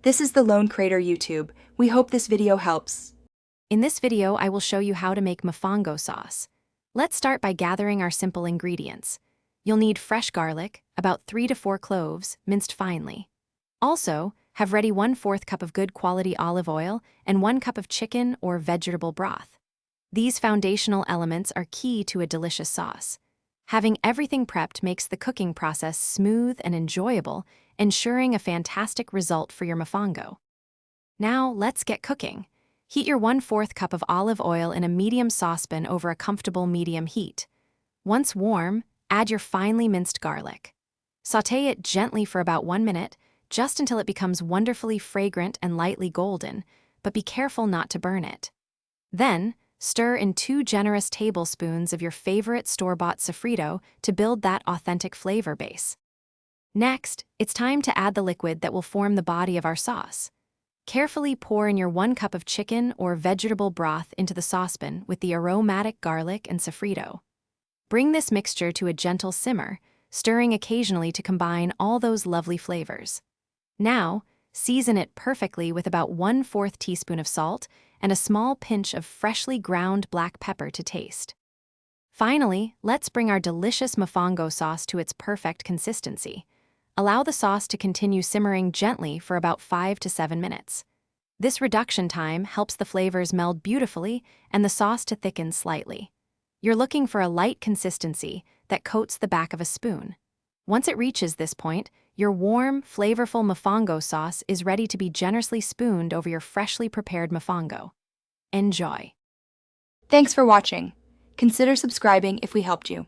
This is the Lone Crater YouTube. We hope this video helps. In this video, I will show you how to make mofongo sauce. Let's start by gathering our simple ingredients. You'll need fresh garlic, about 3 to 4 cloves, minced finely. Also, have ready 1/4 cup of good quality olive oil and 1 cup of chicken or vegetable broth. These foundational elements are key to a delicious sauce. Having everything prepped makes the cooking process smooth and enjoyable, ensuring a fantastic result for your mofongo. Now, let's get cooking. Heat your 1/4 cup of olive oil in a medium saucepan over a comfortable medium heat. Once warm, add your finely minced garlic. Sauté it gently for about 1 minute, just until it becomes wonderfully fragrant and lightly golden, but be careful not to burn it. Then, stir in 2 generous tablespoons of your favorite store-bought sofrito to build that authentic flavor base. Next, it's time to add the liquid that will form the body of our sauce. Carefully pour in your 1 cup of chicken or vegetable broth into the saucepan with the aromatic garlic and sofrito. Bring this mixture to a gentle simmer, stirring occasionally to combine all those lovely flavors. Now, season it perfectly with about 1/4 teaspoon of salt and a small pinch of freshly ground black pepper to taste. Finally, let's bring our delicious mofongo sauce to its perfect consistency. Allow the sauce to continue simmering gently for about 5 to 7 minutes. This reduction time helps the flavors meld beautifully and the sauce to thicken slightly. You're looking for a light consistency that coats the back of a spoon. Once it reaches this point, your warm, flavorful mofongo sauce is ready to be generously spooned over your freshly prepared mofongo. Enjoy! Thanks for watching. Consider subscribing if we helped you.